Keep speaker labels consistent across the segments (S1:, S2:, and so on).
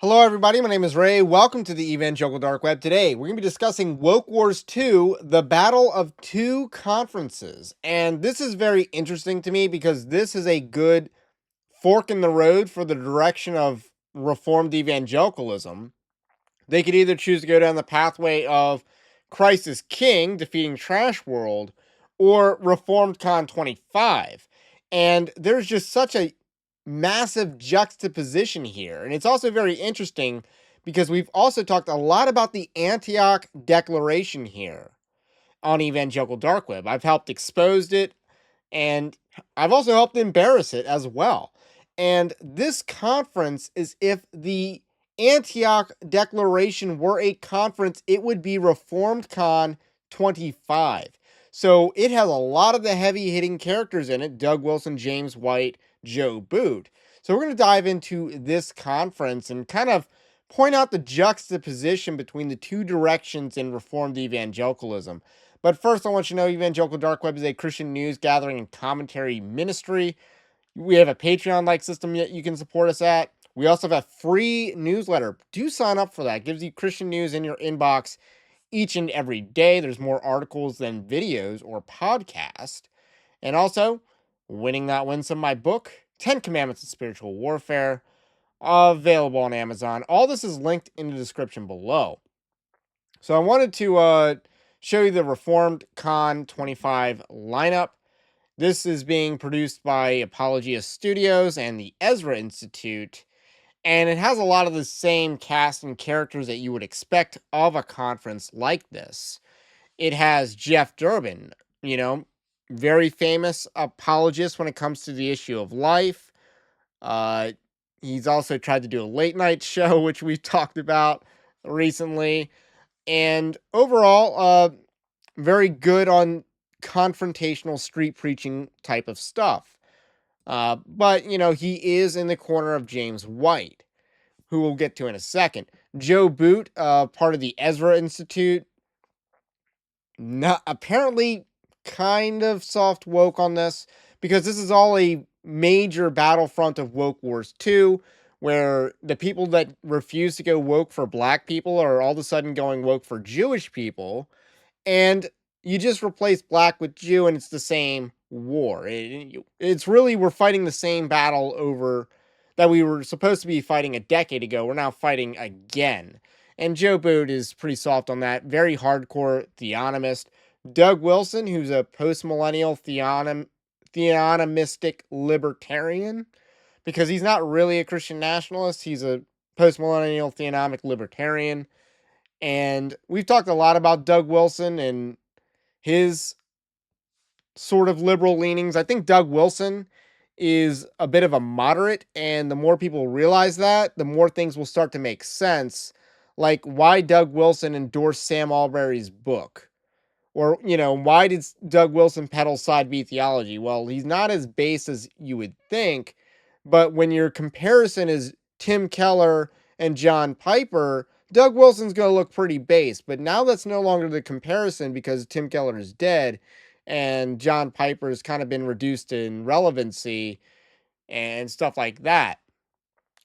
S1: Hello, everybody. My name is Ray. Welcome to the Evangelical Dark Web. Today, we're going to be discussing Woke Wars 2, the Battle of Two Conferences. And this is very interesting to me because this is a good fork in the road for the direction of Reformed evangelicalism. They could either choose to go down the pathway of Christ is King, defeating Trash World, or Reformed Con 25. And there's just such a massive juxtaposition here. And it's also very interesting because we've also talked a lot about the Antioch Declaration here on Evangelical Dark Web. I've helped expose it, and I've also helped embarrass it as well. And this conference is, if the Antioch Declaration were a conference, it would be Reformed Con 25. So it has a lot of the heavy hitting characters in it: Doug Wilson, James White, Joe Boot. So we're going to dive into this conference and kind of point out the juxtaposition between the two directions in Reformed evangelicalism. But first, I want you to know Evangelical Dark Web is a Christian news gathering and commentary ministry. We have a Patreon-like system that you can support us at. We also have a free newsletter. Do sign up for that. It gives you Christian news in your inbox each and every day. There's more articles than videos or podcast. And also, Winning Not Winsome, my book, 10 Commandments of Spiritual Warfare, available on Amazon. All this is linked in the description below. So I wanted to show you the Reformed Con 25 lineup. This is being produced by Apologia Studios and the Ezra Institute, and it has a lot of the same cast and characters that you would expect of a conference like this. It has Jeff Durbin, very famous apologist when it comes to the issue of life. Uh, he's also tried to do a late night show, which we've talked about recently. And overall, very good on confrontational street preaching type of stuff. But, he is in the corner of James White, who we'll get to in a second. Joe Boot, part of the Ezra Institute, not, apparently kind of soft woke on this, because this is all a major battlefront of Woke Wars 2, where the people that refuse to go woke for black people are all of a sudden going woke for Jewish people, and you just replace black with Jew, and it's the same war. It's really, we're fighting the same battle over that we were supposed to be fighting a decade ago. We're now fighting again. And Joe Boot is pretty soft on that. Very hardcore theonomist. Doug Wilson, who's a post-millennial theonomistic libertarian, because he's not really a Christian nationalist. He's a post-millennial theonomic libertarian. And we've talked a lot about Doug Wilson and his sort of liberal leanings. I think Doug Wilson is a bit of a moderate, and the more people realize that, the more things will start to make sense. Like why Doug Wilson endorsed Sam Alberry's book. Or, why did Doug Wilson peddle side B theology? Well, he's not as base as you would think, but when your comparison is Tim Keller and John Piper, Doug Wilson's going to look pretty base. But now that's no longer the comparison because Tim Keller is dead and John Piper has kind of been reduced in relevancy and stuff like that.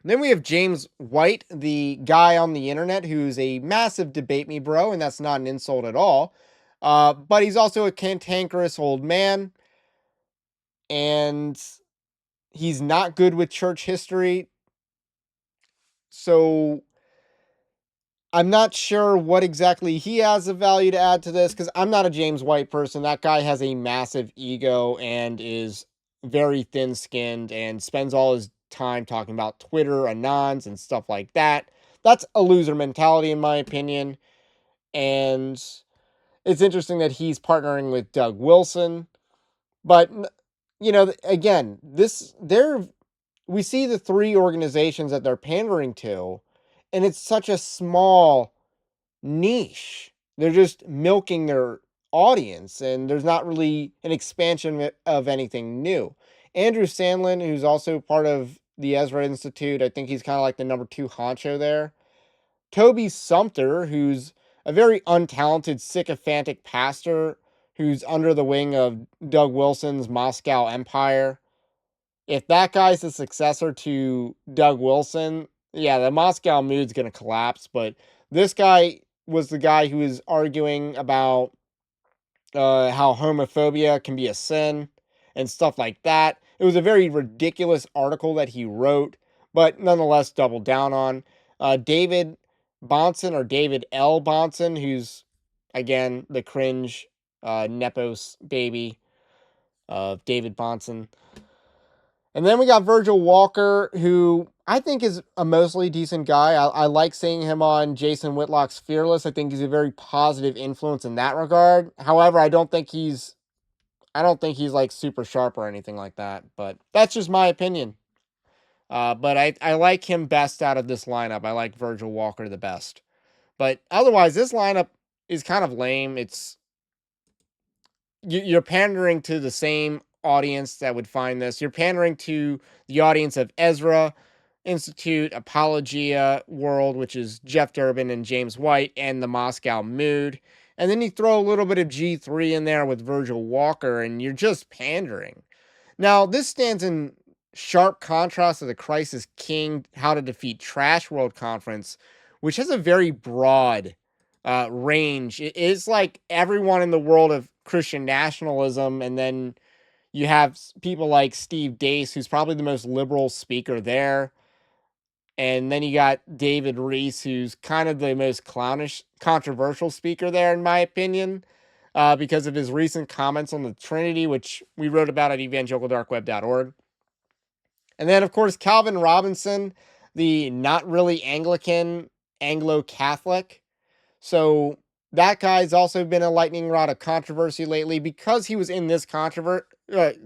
S1: Then we have James White, the guy on the internet who's a massive debate me bro, and that's not an insult at all. But he's also a cantankerous old man, and he's not good with church history. So I'm not sure what exactly he has of value to add to this, because I'm not a James White person. That guy has a massive ego and is very thin-skinned and spends all his time talking about Twitter, Anons, and stuff like that. That's a loser mentality, in my opinion. And it's interesting that he's partnering with Doug Wilson. But, again, we see the three organizations that they're pandering to, and it's such a small niche. They're just milking their audience, and there's not really an expansion of anything new. Andrew Sandlin, who's also part of the Ezra Institute, I think he's kind of like the number 2 honcho there. Toby Sumter, who's a very untalented, sycophantic pastor who's under the wing of Doug Wilson's Moscow Empire. If that guy's the successor to Doug Wilson, Yeah, the Moscow mood's gonna collapse, but this guy was the guy who was arguing about how homophobia can be a sin and stuff like that. It was a very ridiculous article that he wrote, but nonetheless doubled down on. David Bonson, or David L. Bonson, who's again the cringe Nepos baby of David Bonson. And then we got Virgil Walker, who I think is a mostly decent guy. I like seeing him on Jason Whitlock's Fearless. I think he's a very positive influence in that regard. However, I don't think he's like super sharp or anything like that. But that's just my opinion. But I like him best out of this lineup. I like Virgil Walker the best. But otherwise, this lineup is kind of lame. You're pandering to the same audience that would find this. You're pandering to the audience of Ezra Institute, Apologia World, which is Jeff Durbin and James White, and the Moscow Mood. And then you throw a little bit of G3 in there with Virgil Walker, and you're just pandering. Now, this stands in sharp contrast to the Crisis King How to Defeat Trash World Conference, which has a very broad range. It's like everyone in the world of Christian nationalism, and then you have people like Steve Dace, who's probably the most liberal speaker there. And then you got David Reese, who's kind of the most clownish, controversial speaker there, in my opinion, because of his recent comments on the Trinity, which we wrote about at evangelicaldarkweb.org. And then, of course, Calvin Robinson, the not really Anglican, Anglo Catholic. So that guy's also been a lightning rod of controversy lately because he was in this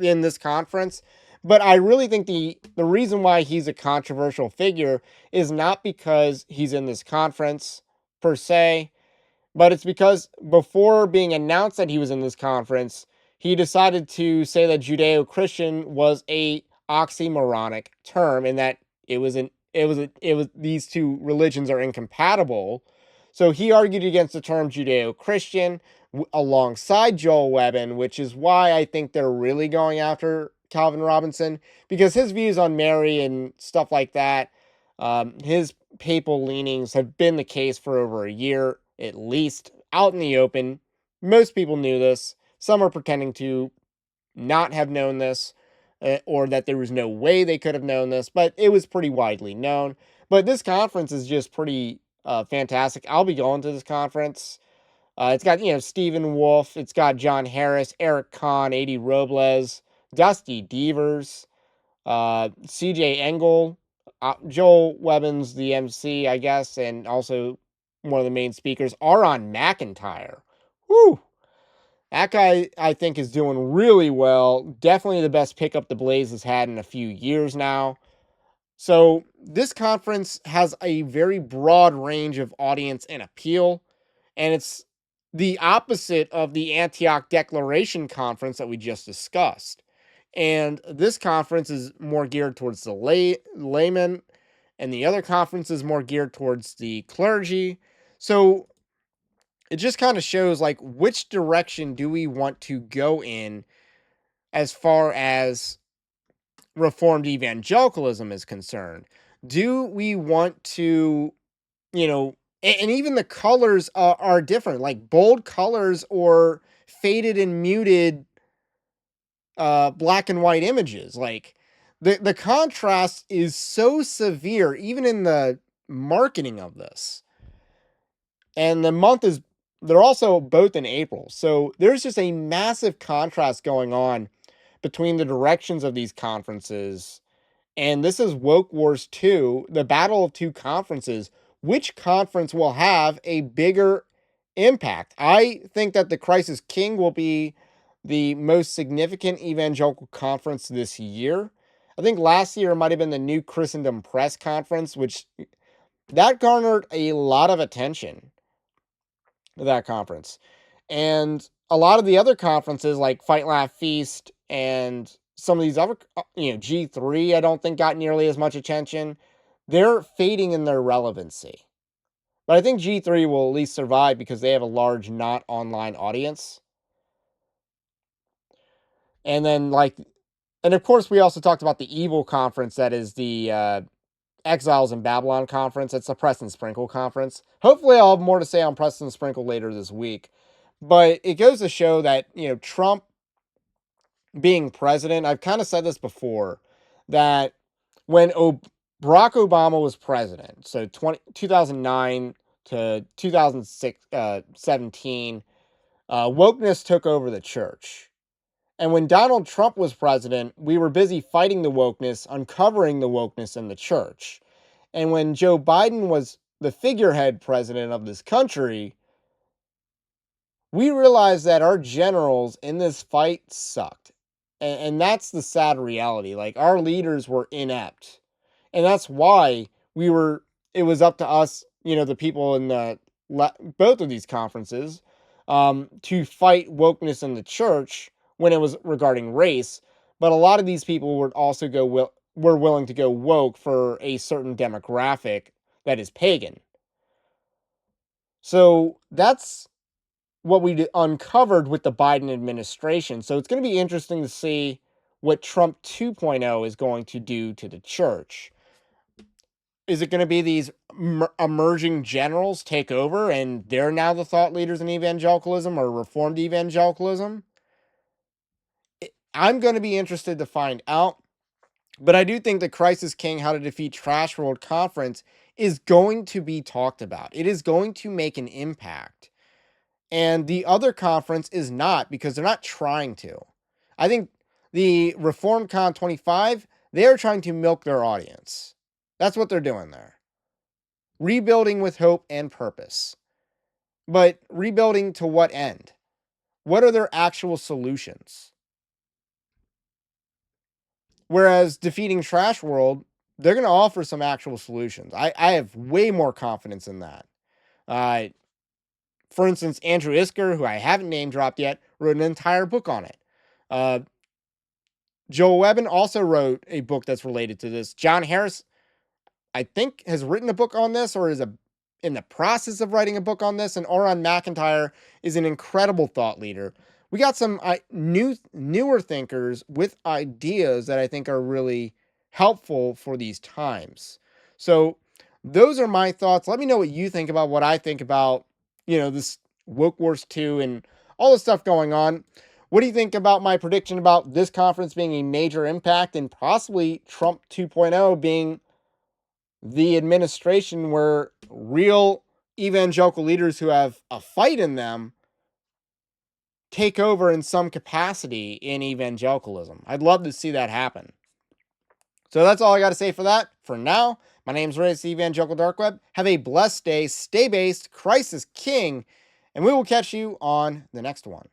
S1: in this conference. But I really think the reason why he's a controversial figure is not because he's in this conference per se, but it's because before being announced that he was in this conference, he decided to say that Judeo-Christian was a oxymoronic term, and that it was these two religions are incompatible. So he argued against the term Judeo-Christian alongside Joel Webbon, which is why I think they're really going after Calvin Robinson, because his views on Mary and stuff like that, his papal leanings have been the case for over a year, at least, out in the open. Most people knew this. Some are pretending to not have known this, or that there was no way they could have known this, but it was pretty widely known. But this conference is just pretty fantastic. I'll be going to this conference. It's got, Stephen Wolf. It's got John Harris, Eric Kahn, A.D. Robles, Dusty Devers, C.J. Engel, Joel Webbon's the MC, I guess, and also one of the main speakers, Aaron McIntyre. Whew! That guy, I think, is doing really well. Definitely the best pickup the Blaze has had in a few years now. So this conference has a very broad range of audience and appeal, and it's the opposite of the Antioch Declaration Conference that we just discussed. And this conference is more geared towards the layman, and the other conference is more geared towards the clergy. So it just kind of shows like which direction do we want to go in as far as Reformed evangelicalism is concerned. Do we want to, and even the colors are different, like bold colors or faded and muted black and white images. Like the contrast is so severe, even in the marketing of this. And they're also both in April. So there's just a massive contrast going on between the directions of these conferences. And this is Woke Wars 2, the battle of two conferences. Which conference will have a bigger impact? I think that the Crisis King will be the most significant evangelical conference this year. I think last year it might have been the New Christendom Press Conference, which that garnered a lot of attention, that conference. And a lot of the other conferences like Fight Laugh Feast and some of these other, G3, I don't think got nearly as much attention. They're fading in their relevancy. But I think G3 will at least survive because they have a large not online audience. And then, and of course, we also talked about the Evil conference that is the Exiles in Babylon conference. It's a Preston Sprinkle conference. Hopefully, I'll have more to say on Preston Sprinkle later this week. But it goes to show that, Trump being president, I've kind of said this before, that when Barack Obama was president, so 2009 to 2017, wokeness took over the church. And when Donald Trump was president, we were busy fighting the wokeness, uncovering the wokeness in the church. And when Joe Biden was the figurehead president of this country, we realized that our generals in this fight sucked. And that's the sad reality. Like, our leaders were inept. And that's why it was up to us, the people in both of these conferences, to fight wokeness in the church when it was regarding race. But a lot of these people would also were willing to go woke for a certain demographic that is pagan. So that's what we uncovered with the Biden administration. So it's going to be interesting to see what Trump 2.0 is going to do to the church. Is it going to be these emerging generals take over and they're now the thought leaders in evangelicalism or reformed evangelicalism? I'm going to be interested to find out. But I do think the Crisis King How to Defeat Trash World Conference is going to be talked about. It is going to make an impact. And the other conference is not, because they're not trying to. I think the ReformCon 25, they're trying to milk their audience. That's what they're doing there. Rebuilding with hope and purpose. But rebuilding to what end? What are their actual solutions? Whereas defeating Trash World, they're going to offer some actual solutions. I have way more confidence in that. For instance, Andrew Isker, who I haven't name dropped yet, wrote an entire book on it. Joel Webbin also wrote a book that's related to this. John Harris, I think, has written a book on this or is in the process of writing a book on this. And Oran McIntyre is an incredible thought leader. We got some newer thinkers with ideas that I think are really helpful for these times. So those are my thoughts. Let me know what you think about what I think about, this Woke Wars 2 and all the stuff going on. What do you think about my prediction about this conference being a major impact and possibly Trump 2.0 being the administration where real evangelical leaders who have a fight in them take over in some capacity in evangelicalism? I'd love to see that happen. So that's all I got to say for that. For now, my name's Ray, it's the Evangelical Dark Web. Have a blessed day, stay based, Christ is King, and we will catch you on the next one.